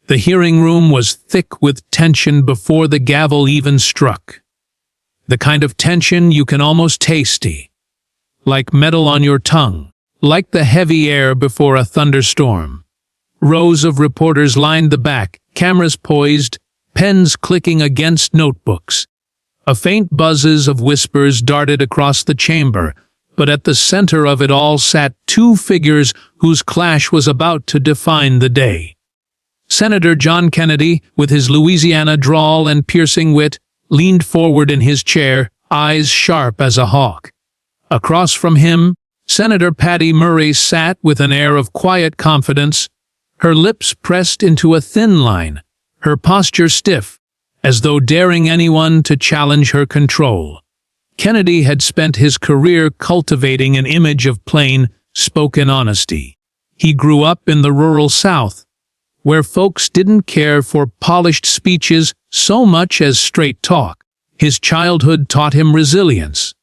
The hearing room was thick with tension before the gavel even struck. The kind of tension you can almost taste, like metal on your tongue, like the heavy air before a thunderstorm. Rows of reporters lined the back, cameras poised, pens clicking against notebooks. A faint buzzes of whispers darted across the chamber, but at the center of it all sat two figures whose clash was about to define the day. Senator John Kennedy, with his Louisiana drawl and piercing wit, leaned forward in his chair, eyes sharp as a hawk. Across from him, Senator Patty Murray sat with an air of quiet confidence, her lips pressed into a thin line, her posture stiff, as though daring anyone to challenge her control. Kennedy had spent his career cultivating an image of plain, spoken honesty. He grew up in the rural South, where folks didn't care for polished speeches so much as straight talk. His childhood taught him resilience.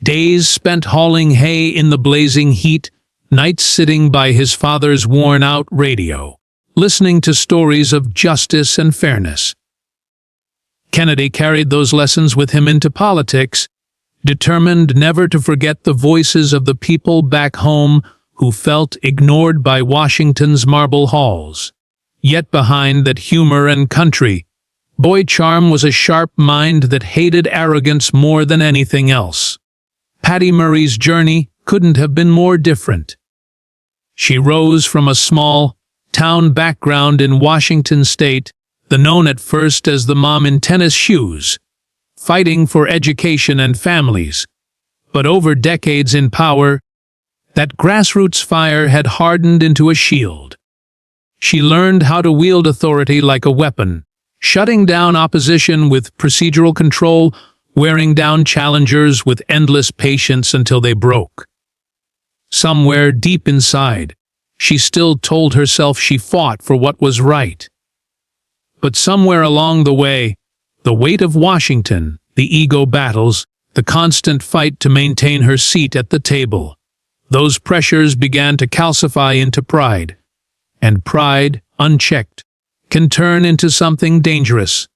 Days spent hauling hay in the blazing heat, nights sitting by his father's worn-out radio, listening to stories of justice and fairness. Kennedy carried those lessons with him into politics, determined never to forget the voices of the people back home who felt ignored by Washington's marble halls. Yet behind that humor and country, boy charm was a sharp mind that hated arrogance more than anything else. Patty Murray's journey couldn't have been more different. She rose from a small town background in Washington state, the known at first as the mom in tennis shoes, fighting for education and families. But over decades in power, that grassroots fire had hardened into a shield. She learned how to wield authority like a weapon, shutting down opposition with procedural control, wearing down challengers with endless patience until they broke. Somewhere deep inside, she still told herself she fought for what was right. But somewhere along the way, the weight of Washington, the ego battles, the constant fight to maintain her seat at the table, those pressures began to calcify into pride. And pride, unchecked, can turn into something dangerous.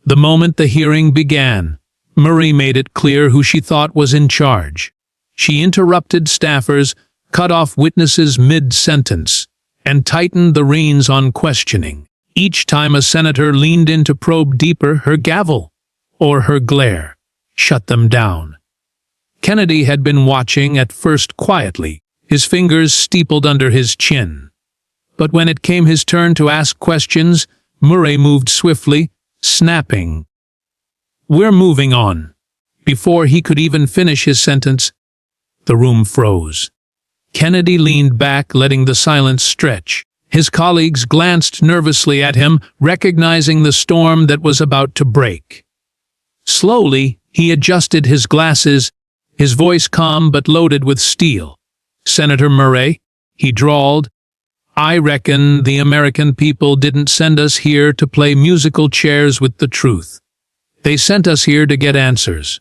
The moment the hearing began, Murray made it clear who she thought was in charge. She interrupted staffers, cut off witnesses mid-sentence, and tightened the reins on questioning. Each time a senator leaned in to probe deeper, her gavel, or her glare, shut them down. Kennedy had been watching at first quietly, his fingers steepled under his chin. But when it came his turn to ask questions, Murray moved swiftly, snapping, "We're moving on." Before he could even finish his sentence, the room froze. Kennedy leaned back, letting the silence stretch. His colleagues glanced nervously at him, recognizing the storm that was about to break. Slowly, he adjusted his glasses, his voice calm but loaded with steel. "Senator Murray," he drawled, "I reckon the American people didn't send us here to play musical chairs with the truth. They sent us here to get answers.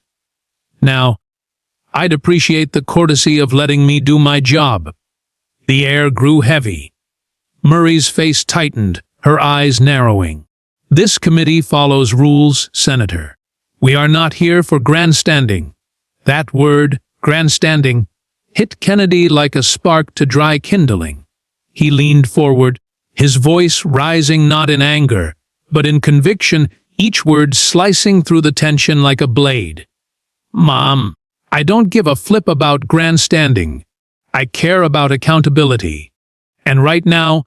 Now, I'd appreciate the courtesy of letting me do my job." The air grew heavy. Murray's face tightened, her eyes narrowing. "This committee follows rules, Senator. We are not here for grandstanding." That word, grandstanding, hit Kennedy like a spark to dry kindling. He leaned forward, his voice rising not in anger, but in conviction, each word slicing through the tension like a blade. "Mom, I don't give a flip about grandstanding. I care about accountability. And right now,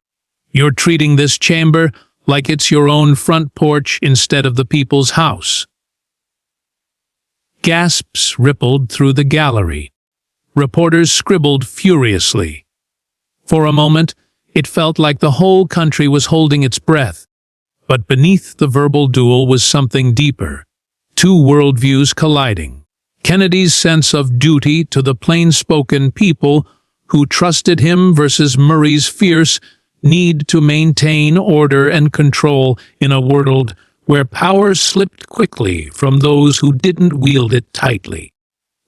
you're treating this chamber like it's your own front porch instead of the people's house." Gasps rippled through the gallery. Reporters scribbled furiously. For a moment, it felt like the whole country was holding its breath. But beneath the verbal duel was something deeper. Two worldviews colliding. Kennedy's sense of duty to the plain-spoken people who trusted him versus Murray's fierce need to maintain order and control in a world where power slipped quickly from those who didn't wield it tightly.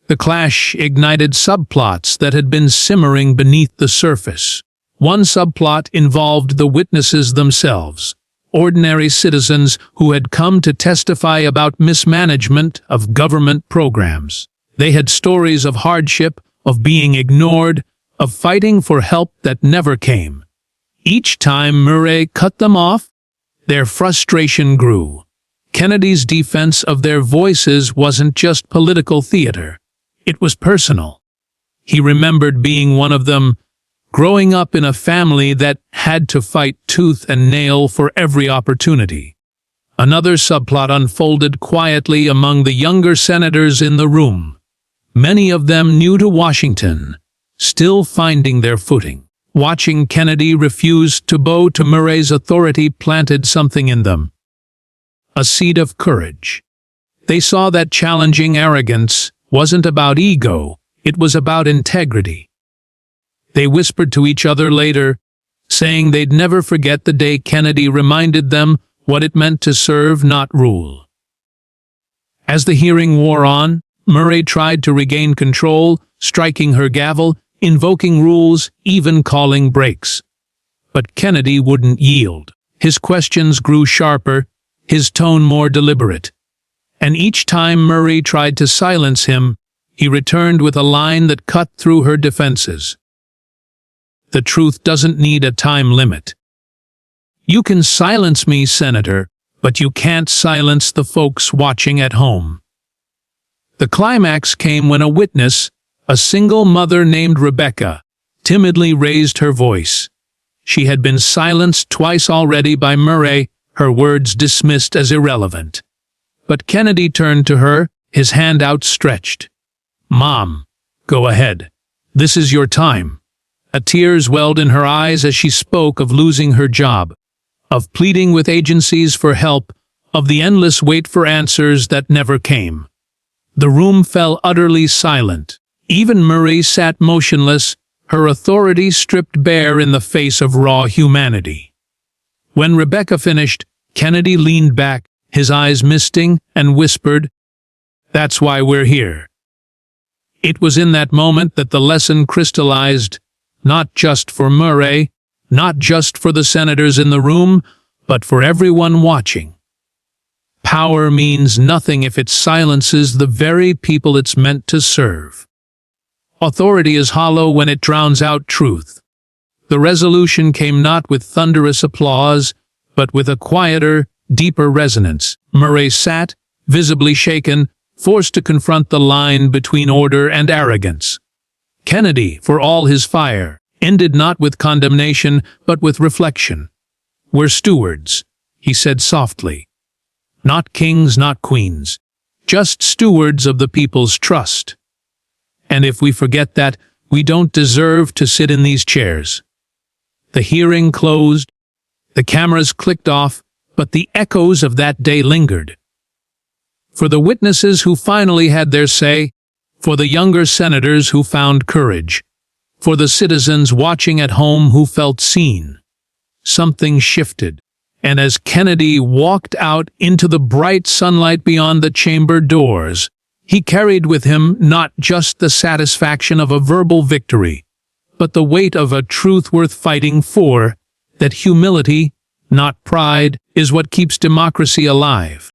The clash ignited subplots that had been simmering beneath the surface. One subplot involved the witnesses themselves, ordinary citizens who had come to testify about mismanagement of government programs. They had stories of hardship, of being ignored, of fighting for help that never came. Each time Murray cut them off, their frustration grew. Kennedy's defense of their voices wasn't just political theater. It was personal. He remembered being one of them, growing up in a family that had to fight tooth and nail for every opportunity. Another subplot unfolded quietly among the younger senators in the room. Many of them new to Washington, still finding their footing. Watching Kennedy refuse to bow to Murray's authority planted something in them. A seed of courage. They saw that challenging arrogance wasn't about ego, it was about integrity. They whispered to each other later, saying they'd never forget the day Kennedy reminded them what it meant to serve, not rule. As the hearing wore on, Murray tried to regain control, striking her gavel, invoking rules, even calling breaks. But Kennedy wouldn't yield. His questions grew sharper, his tone more deliberate. And each time Murray tried to silence him, he returned with a line that cut through her defenses. The truth doesn't need a time limit. You can silence me, Senator, but you can't silence the folks watching at home. The climax came when a witness, a single mother named Rebecca, timidly raised her voice. She had been silenced twice already by Murray, her words dismissed as irrelevant. But Kennedy turned to her, his hand outstretched. "Mom, go ahead. This is your time." Tears welled in her eyes as she spoke of losing her job, of pleading with agencies for help, of the endless wait for answers that never came. The room fell utterly silent. Even Murray sat motionless, her authority stripped bare in the face of raw humanity. When Rebecca finished, Kennedy leaned back, his eyes misting, and whispered, "That's why we're here." It was in that moment that the lesson crystallized, not just for Murray, not just for the senators in the room, but for everyone watching. Power means nothing if it silences the very people it's meant to serve. Authority is hollow when it drowns out truth. The resolution came not with thunderous applause, but with a quieter, deeper resonance. Murray sat, visibly shaken, forced to confront the line between order and arrogance. Kennedy, for all his fire, ended not with condemnation, but with reflection. "We're stewards," he said softly. "Not kings, not queens, just stewards of the people's trust. And if we forget that, we don't deserve to sit in these chairs." The hearing closed, the cameras clicked off, but the echoes of that day lingered. For the witnesses who finally had their say, for the younger senators who found courage, for the citizens watching at home who felt seen, something shifted. And as Kennedy walked out into the bright sunlight beyond the chamber doors, he carried with him not just the satisfaction of a verbal victory, but the weight of a truth worth fighting for, that humility, not pride, is what keeps democracy alive.